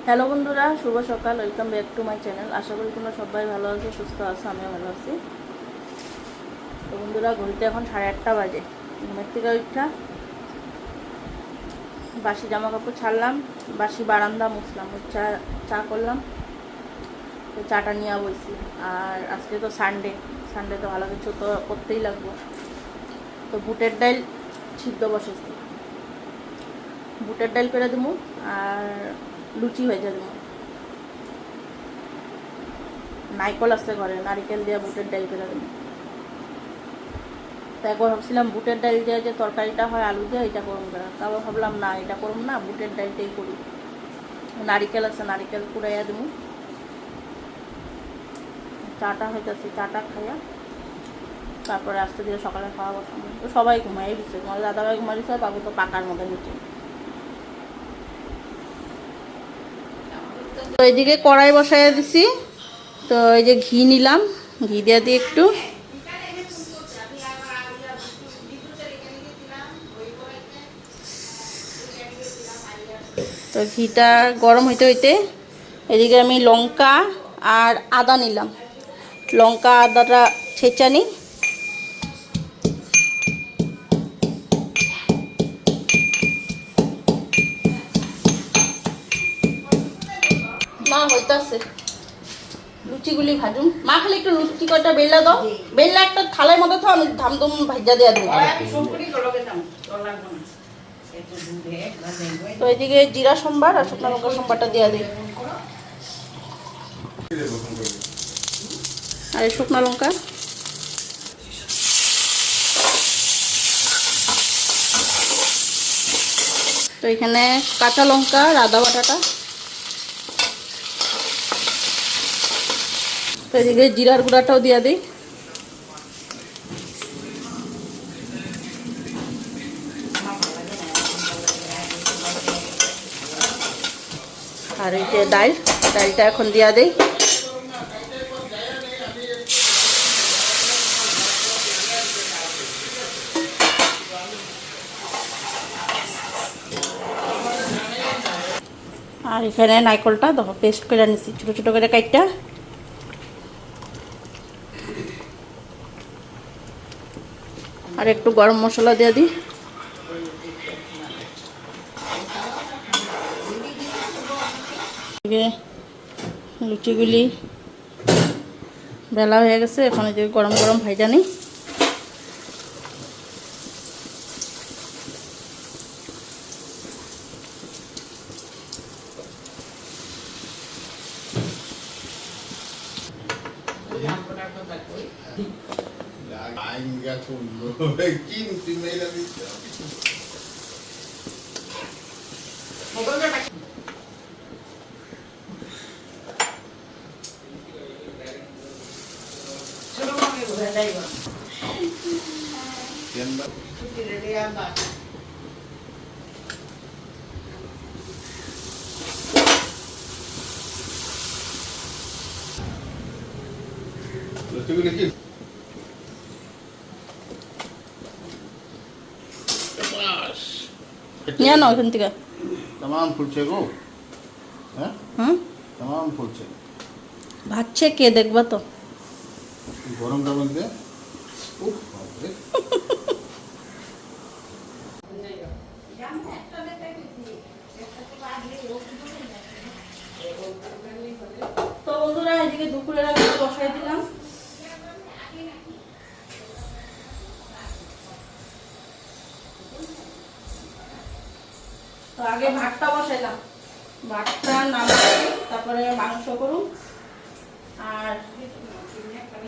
Hello বন্ধুরা, শুভ সকাল। Welcome back to my channel. আশা করি তোমরা সবাই ভালো আছো, সুস্থ আছো, আমিও ভালো আছি। তো বন্ধুরা, ঘড়িতে এখন 8:30 বাজে। ঘুমের থেকে উঠা বাসি জামা কাপড় ছাড়লাম, বাসি বারান্দা মুছলাম, চা করলাম। তো চাটা নিয়ে বসছি। আর আজকে তো সানডে তো ভালো কিছু তো করতেই লাগবে। তো বুটের ডাল সিদ্ধ বসেছি, বুটের ডাল করে দেবো আর লুচি ভেজে দেবো। নারকেল আছে ঘরে, নারিকেল দিয়ে বুটের ডাল করে দেবো। তো একবার ভাবছিলাম বুটের ডাল দিয়ে যে তরকারিটা হয় আলু দিয়ে, এটা করুন করে। তারপর ভাবলাম না, এটা করুন না, বুটের ডালটাই করি। নারিকেল আছে, নারিকেল কুড়াইয়া দেবো। চাটা হইতেছে, চাটা খাইয়া তারপরে আস্তে ধীরে সকালে খাওয়া বসাবো। তো সবাই ঘুমাই দিচ্ছে, তোমার দাদাভাই ঘুমাই দিচ্ছে, বাবু তো পাকার মধ্যে নিচে। তো এইদিকে কড়াই বসাইয়া দিছি। তো এই যে ঘি নিলাম, ঘি দিয়ে দিই একটু। তো ঘিটা গরম হইতে হইতে এদিকে আমি লঙ্কা আর আদা নিলাম। লঙ্কা আদাটা ছেঁচা নিই। মা হইতাছে, লুচিগুলি ভাজুন। মা খালি একটু লুচি কয়টা বেললা দাও, বেললা একটা থালার মধ্যে তো আমি ধামধুম ভাজা দেওয়া দেবো। তো এদিকে জিরা সম্বার আর শুকনো লঙ্কা সম্বারটা দেওয়া দিই। আর এই শুকনো লঙ্কা, তো এখানে কাঁচা লঙ্কা আর আদা বাটাটা। তো এদিকে জিরার গুঁড়াটাও দিয়ে দিই। আর এই যে ডালটা এখন দিয়া দিই। আর এখানে নারকেলটা দেখো পেস্ট করে নিচ্ছি, ছোটো ছোটো করে কাইটটা। আর একটু গরম মশলা দিয়ে দিই। লুচিগুলি বেলা হয়ে গেছে, এখন এই যে গরম গরম ভাজা নিই। নিয়ে নাও এখান থেকে। तमाम फुलছে গো। হ্যাঁ হুম, तमाम फुलছে। ভাজছে কে দেখবা তো। গরমটা মধ্যে উফ বাপরে। তো বন্ধুরা, এদিকে দুপুরের আগে বসাই দিলাম। তো আগে ভাতটা বসাইলাম, ভাতটা নামাই তারপরে মাংস করুন। আর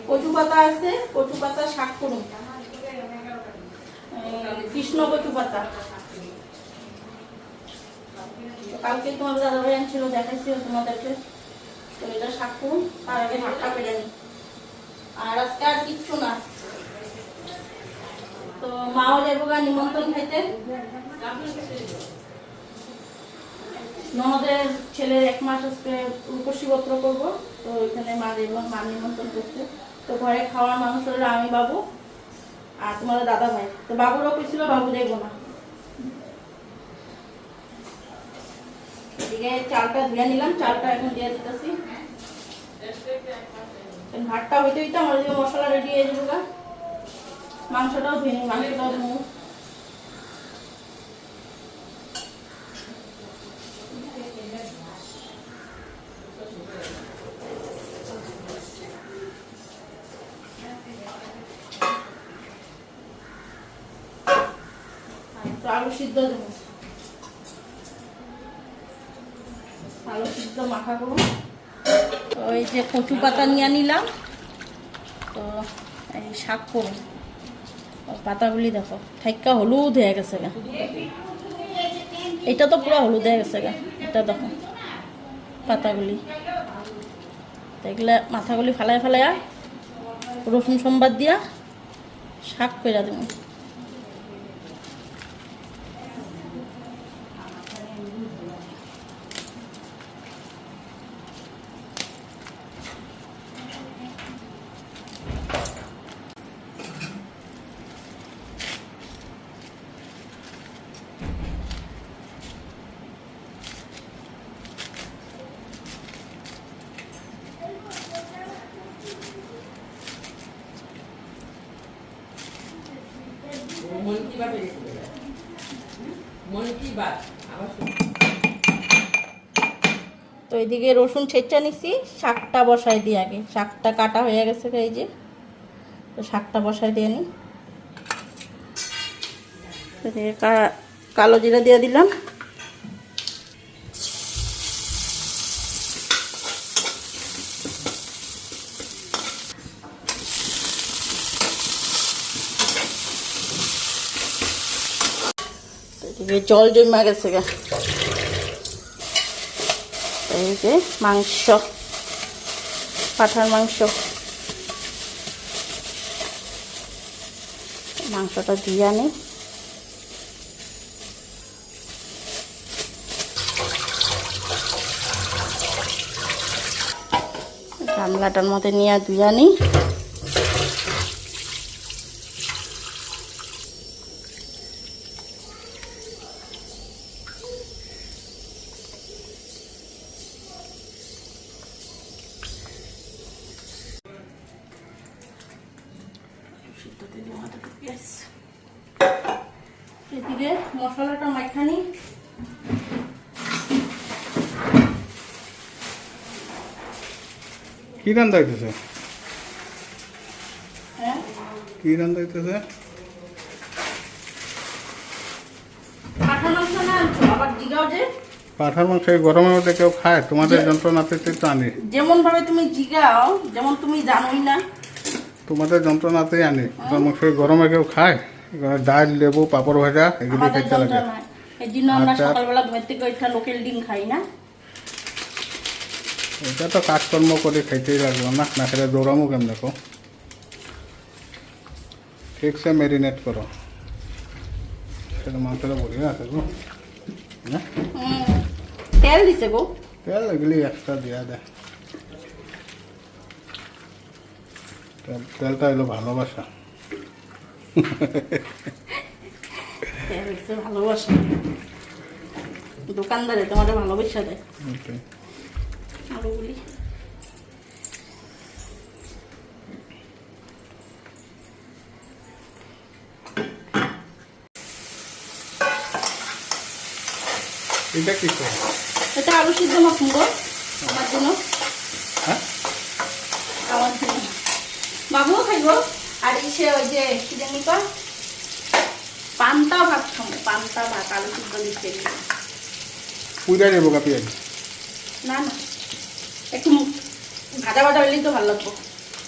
কচু পাতা আছে, কচু পাতা শাক করুন, কৃষ্ণ কচু পাতা। কালকে তোমাদের দাদাভাই আনছিল, দেখাইছিল তোমাদেরকে। তো এটা শাক করুন, তার আগে ভাতটা পেরে নিই। আর আজকে আর কিচ্ছু না। তো মাও যাবো গা নিমন্ত্রণ খাইতে। ননদের ছেলের 1 মাস আজকে রূপসী গোত্র করবো। তো ওইখানে মা এবং মা নিমন্ত্রণ করছে। তো ঘরে খাওয়ার মানুষ হলো আমি, বাবু আর তোমাদের দাদা ভাই। তো বাবুরও কইছিল, বাবু যাইব না। এদিকে চালটা ধুয়ে নিলাম, চালটা এখন দিয়ে দিতেছি। ভাতটা হইতে হইতে আমার এদিকে মশলা রেডি হয়ে যাবো। মাংসটাও ধুয়ে নিই, মাংসটাও ধুবো। আলু সিদ্ধ দেবো, আলু সিদ্ধ মাখা করবো। ওই যে কচু পাতা নিয়ে নিলাম, তো এই শাক করবো। পাতাগুলি দেখো ঠাইকা হলুদ হয়ে গেছে গা, এটা তো পুরো হলুদ হয়ে গেছে গা। এটা দেখো পাতাগুলি, দেখলে মাথাগুলি ফালাই ফালাইয়া রসুন সোমবার দিয়া শাক করে দেবো। তো এদিকে রসুন ছেঁচা নিছি, শাকটা বসাই দিই আগে। শাকটা কাটা হয়ে গেছে এই যে, তো শাকটা বসাই দিয়ে নিই। এদিকে কালো জিরা দিয়ে দিলাম। এদিকে জল জমা গেছে গা। এই যে মাংস, পাঠার মাংস, মাংসটা দিয়ে আনি। গামলাটার মধ্যে নিয়ে ধুয়ে আনি। এদিকে মশলাটা মাখানি। কি রান্না হইতেছে? হ্যাঁ, কি রান্না হইতেছে? পাঠার মাংস না আনছো, আবার জিগাও যে পাঠার মাংস এই গরমের মধ্যে কেউ খায়? তোমাদের যন্ত্রণাতে তো আনি। যেমন ভাবে তুমি জিগাও, যেমন তুমি জানোই না। তোমাদের যন্ত্রণাতেই আনি। পাঠার মাংস এই গরমে কেউ খায়? ডাল, লেবু, পাপড় ভাজা এগুলি আমাদের খেতে লাগে। যন্ত্রণা, এই জন্য আমরা আচ্ছা। সকালবেলা ঘুমের থেকে একটা লোকাল ডিম খাই না। এটা তো কাজকর্ম করে খাইতেই লাগলো না, না খেলে দৌড়ামো কেমন দেখো। ঠিকসে ম্যারিনেট করো। সেটা মাংসটা বলি না গো, না তেল দিছে গো, তেল এগুলি এক্সট্রা দেওয়া দেয়। তেলটা এলো ভালোবাসা। তেল দিছে ভালোবাসা, দোকানদারে তোমার ভালোবাসা দেয়। Okay. আলুগুলি এটা কি করে? এটা আলু সিদ্ধ মাখুন গো আমার জন্য। হ্যাঁ, আমার জন্য বাবুও খাইব। আর এসে ওই যে কি জানি কর, পান্তা ভাত খাবো, পান্তা ভাত আলু সিদ্ধ দিচ্ছে। পুজা নেবো কাপি আজ। না না, একটু ভাজা ভাজা হইলেই তো ভালো লাগবো।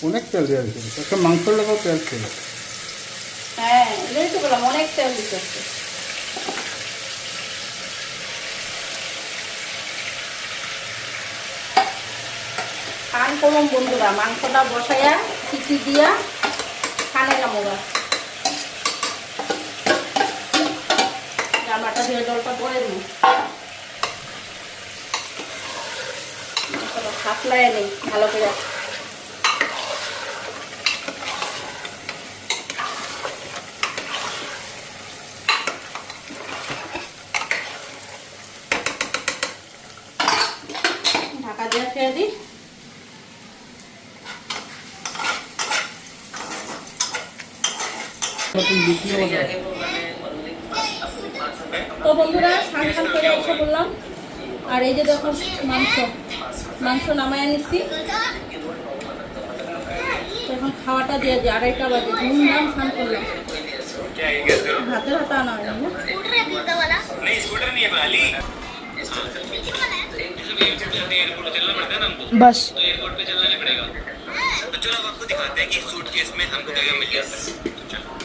অনেক তেল দেওয়া দিয়েছিল, একটা মাংসের লোকেও তেল ছিল। হ্যাঁ, এটাই তো বললাম, অনেক তেল দিতে। খান করুন বন্ধুরা, মাংসটা বসাইয়া সিটি দিয়া খানে নামোগা। জামাটা দিয়ে জলটা পরে দিই, মাংসটা থাকলাই নেই ভালো করে। ঢাকা দিয়ে খেয়ে দিই। তো বন্ধুরা স্নান টান করে এসে বললাম, আর এই যে দেখো মাংস নামায় নিচ্ছি। এখন খাওয়াটা দিয়ে দিই, 2:30 বাজে, ধুমধাম স্নান করলাম। হাতে হাতে আনা হয় না। बस एयरपोर्ट पे चलना नहीं पड़ेगा। तो चलो अब आपको दिखाते हैं कि सूटकेस में हमको क्या क्या मिल जाता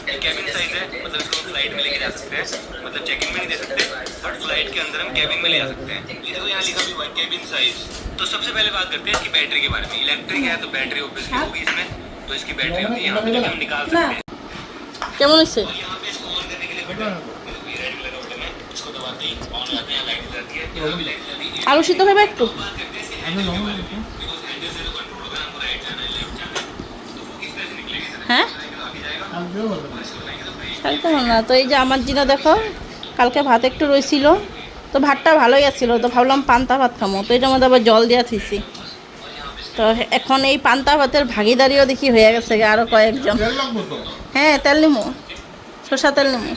है। कैबिन साइज है, मतलब इसको फ्लाइट में लेके जा सकते हैं, मतलब चेक इन में नहीं दे सकते, बट फ्लाइट के अंदर हम कैबिन में ले जा सकते हैं। ये देखो यहाँ लिखा भी हुआ है कैबिन साइज। तो सबसे पहले बात करते हैं इसकी बैटरी के बारे में। इलेक्ट्रिक है तो बैटरी ऑब्वियसली होगी इसमें, तो इसकी बैटरी होती है यहाँ पे, हम निकाल सकते हैं। কেমন হয়েছে? और यहाँ पे इसको ऑन करने के लिए बटन रेड कलर का बटन है, इसको दबाते ही ऑन हो जाते हैं, लाइट जलती है, यहाँ भी लाइट जलती है। আলু সিদ্ধ খাবে একটু? बात करते हैं इसके हैंडल की बारे में, बिकॉज़ हैंडल से तो कंट्रोल होगा, हमको राइट जाना है लेफ्ट जाना है, तो वो किस तरह से निकलेगी सर, হ্যাঁ आगे जाएगा। কালকে ভালো না। তো এই যে আমার জিনা দেখো, কালকে ভাত একটু রয়েছিল, তো ভাতটা ভালোই আসছিল, তো ভাবলাম পান্তা ভাত খামো, তো এটার মধ্যে আবার জল দেওয়া থুইছি। তো এখন এই পান্তা ভাতের ভাগিদারিও দেখি হয়ে গেছে আরও কয়েকজন। হ্যাঁ তেল নিমো, সরষা তেল নিমো।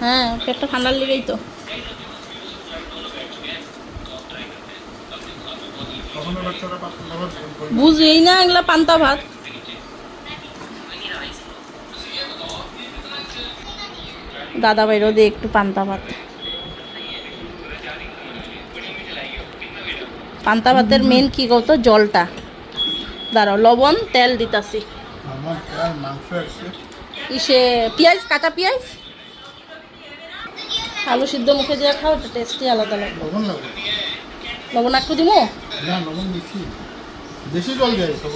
হ্যাঁ পেটটা ঠান্ডার লেগেই তো। বুঝেই না এগুলা পান্তা ভাত। দাদা ভাইরও দিয়ে একটু পান্তা ভাত। পান্তা ভাতের মেন কি কত, জলটা। দাঁড়াও, লবণ তেল দিতাছি। ইসে পেঁয়াজ, কাঁচা পেঁয়াজ, আলু সিদ্ধ মুখে দিয়ে খাও, এটা টেস্টি আলাদা লাগে। লবণ একটু দিমো? বেশি জল দেয় তো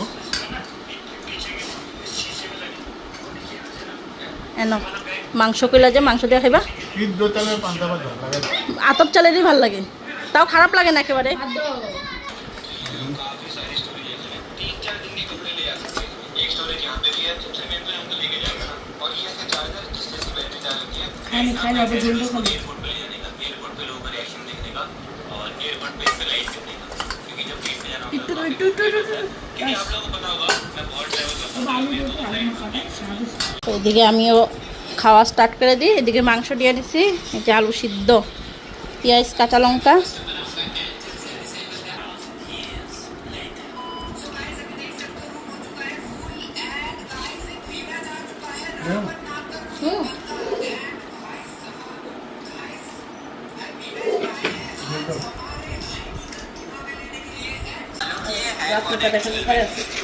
এন মাংস কইলা যে মাংস দিয়ে খাইবা। আতপ চালেরই ভাল লাগে, তাও খারাপ লাগে না একেবারে। এদিকে আমিও খাওয়া স্টার্ট করে দিই। এদিকে মাংস দিয়ে দিছি, এই যে আলু সিদ্ধ, পেঁয়াজ, কাঁচা লঙ্কা।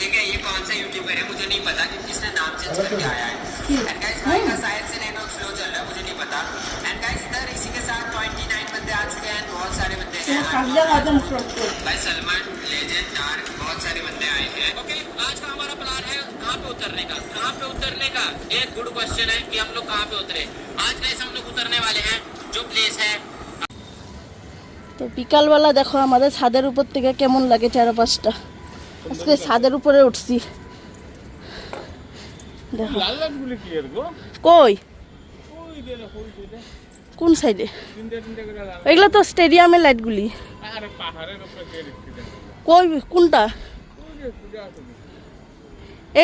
ठीक है, ये कौन सा यूट्यूबर है मुझे नहीं पता, क्योंकि इसने नाम चेंज करके आया है। एंड गाइस भाई का शायद से नेटवर्क स्लो चल रहा है, मुझे नहीं पता। एंड गाइस इधर इसी के साथ 29 बंदे आ चुके हैं, बहुत सारे बंदे हैं। भाई सलमान लेजेंड डार्क, बहुत सारे बंदे आए हैं। ओके, आज का हमारा प्लान है कहाँ पे उतरने का। कहाँ पे उतरने का एक गुड क्वेश्चन है कि हम लोग कहाँ पे उतरे। आज गाइस हम लोग उतरने वाले हैं जो प्लेस है। তো বিকালবেলা দেখো আমাদের ছাদের উপর থেকে কেমন লাগে চারপাশটা। আজকে ছাদের উপরে উঠছি, দেখো। কই কোন সাইডে? এগুলো তো স্টেডিয়ামের লাইটগুলি। কই কোনটা?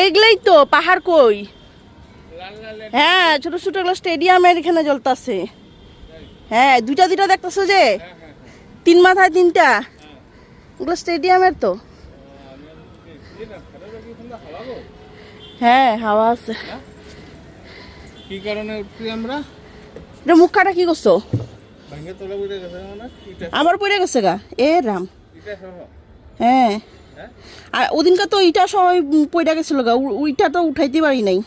এইগুলাই তো পাহাড়। কই? হ্যাঁ ছোট ছোট এগুলো স্টেডিয়ামের এখানে জ্বলতেছে। হ্যাঁ দুইটা দুইটা দেখতেছো যে, 3 মাথায় 3টা, ওগুলো স্টেডিয়ামের তো। হ্যাঁ হাওয়া আছে। কি কারণে উঠছি আমরা? এটা মুখ কাটা কি করছো? ভাঙে তোলা পড়ে গেছে না? আবার পড়ে গেছে গা, এ রাম। এটা সহ? হ্যাঁ, আর ওদিনকে তো ইটা সবাই পড়ে গেছিল গা, ওইটা তো উঠাইতে পারি নাই।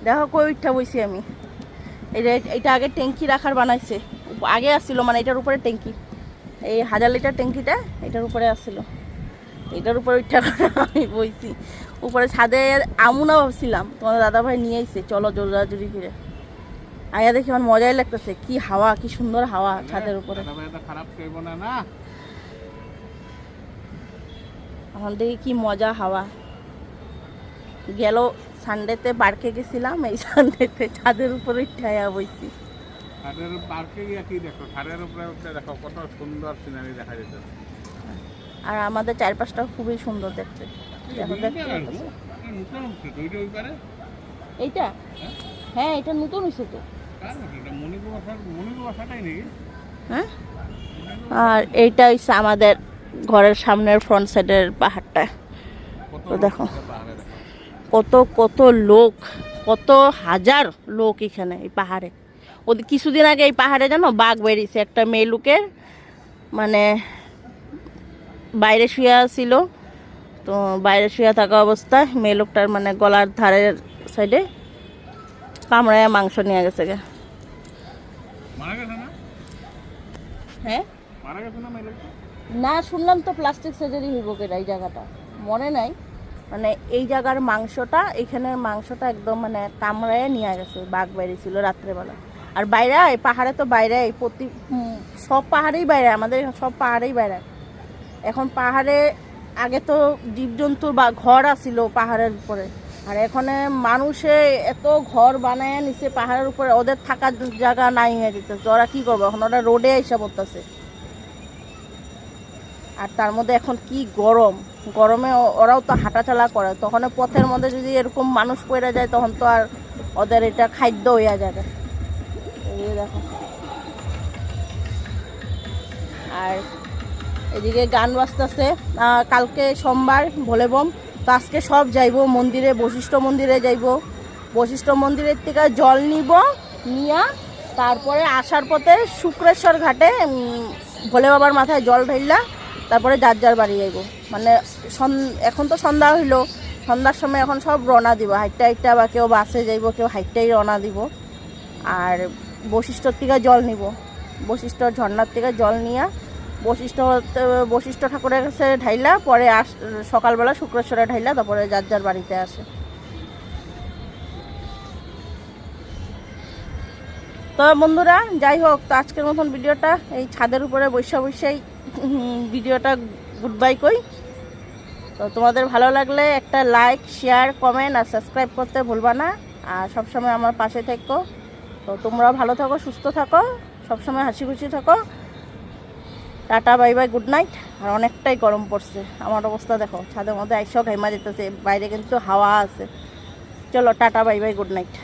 দেখো কই উঠা বইছি আমি। এটা আগে ট্যাঙ্কি রাখার বানাইছে, আগে আসছিল, মানে এটার উপরে ট্যাঙ্কি, এই 1000 লিটার ট্যাঙ্কিটা এটার উপরে আসছিল, এটার উপরে উঠা আমি বইছি উপরে ছাদে। আমুনা ভাবছিলাম, তোমার দাদা ভাই নিয়ে আইছে, চলো জোরাজুরি ফিরে আয়া দেখি আমার মজাই লাগতেছে। কি হাওয়া, কি সুন্দর হাওয়া ছাদের উপরে। খারাপ করব না না, এখন দেখি কি মজা হাওয়া। গেল সানডেতে পার্কে গেছিলাম, এই সানডেতে ছাদের উপরে ঠায়া বইছি। ছাদের পার্কে গিয়ে কি দেখো, ছাদের উপরে উঠে দেখো কত সুন্দর সিনারি দেখা যেত। আর আমাদের চারপাশটা খুবই সুন্দর দেখতে। দেখো দেখতে পাচ্ছ? এইটা হ্যাঁ এটা নতুন হয়েছে তো। হ্যাঁ আর এইটা হচ্ছে আমাদের ঘরের সামনের ফ্রন্ট সাইডের পাহাড়টা। তো দেখো কত কত লোক, কত হাজার লোক এখানে এই পাহাড়ে। ওদের কিছুদিন আগে এই পাহাড়ে জানো বাঘ বেরিয়েছে, একটা মেয়ে লোকের মানে বাইরে শুয়ে ছিল, তো বাইরে শুয়ে থাকা অবস্থায় মেয়ে লোকটার মানে গলার ধারের সাইডে কামড়ায় মাংস নিয়ে গেছে গে। হ্যাঁ না শুনলাম তো প্লাস্টিক সার্জারি হইব কেন এই জায়গাটা মনে নাই, মানে এই জায়গার মাংসটা, এখানের মাংসটা একদম মানে কামড়ায় নিয়ে গেছে, বাঘ বাইরে ছিল রাত্রেবেলা। আর বাইরে এই পাহাড়ে তো বাইরে প্রতি সব পাহাড়েই বাইরে, আমাদের সব পাহাড়েই বাইরে। এখন পাহাড়ে আগে তো জীবজন্তুর বা ঘর আসিল পাহাড়ের উপরে, আর এখানে মানুষে এত ঘর বানায় নিছে পাহাড়ের উপরে, ওদের থাকার জায়গা নাই হয়ে যেতেছে। ওরা কী করবো এখন, ওরা রোডে এসে পড়তেছে। আর তার মধ্যে এখন কি গরম, গরমে ওরাও তো হাঁটাচলা করে, তখন পথের মধ্যে যদি এরকম মানুষ পড়ে যায় তখন তো আর ওদের এটা খাদ্য হইয়া যাবে। এই দেখো আর এদিকে গান বাজতেছে। কালকে সোমবার ভোলেবম, তো আজকে সব যাইব মন্দিরে, বশিষ্ঠ মন্দিরে যাইব। বশিষ্ঠ মন্দিরের থেকে জল নিব, নিয়া তারপরে আসার পথে শুক্রেশ্বর ঘাটে ভোলে বাবার মাথায় জল ঢাইলা তারপরে যার যার বাড়ি যাইব। মানে এখন তো সন্ধ্যা হইল, সন্ধ্যার সময় এখন সব রওনা দিব হাইটটা হাইটটা, বা কেউ বাসে যাইব, কেউ হাইটটাই রওনা দিব। আর বশিষ্ঠর থেকে জল নিব, বশিষ্ঠ ঝর্ণার থেকে জল নিয়ে বশিষ্ঠ ঠাকুরের কাছে ঢাইলা, পরে সকালবেলা শুক্রেশ্বরে ঢাইলা, তারপরে যার যার বাড়িতে আসে। তো বন্ধুরা যাই হোক, তো আজকের মতন ভিডিওটা এই ছাদের উপরে বসেই ভিডিওটা গুড বাই কই। তো তোমাদের ভালো লাগলে একটা লাইক, শেয়ার, কমেন্ট আর সাবস্ক্রাইব করতে ভুলবা না। আর সবসময় আমার পাশে থেকো। তো তোমরাও ভালো থাকো, সুস্থ থাকো, সবসময় হাসি খুশি থাকো। Tata bye bye, good night. আর অনেকটাই গরম পড়ছে, আমার অবস্থা দেখো, ছাদের মধ্যে আইসা ঘাইমা যেতেছে, বাইরে কিন্তু হাওয়া আছে। চলো tata bye bye, good night.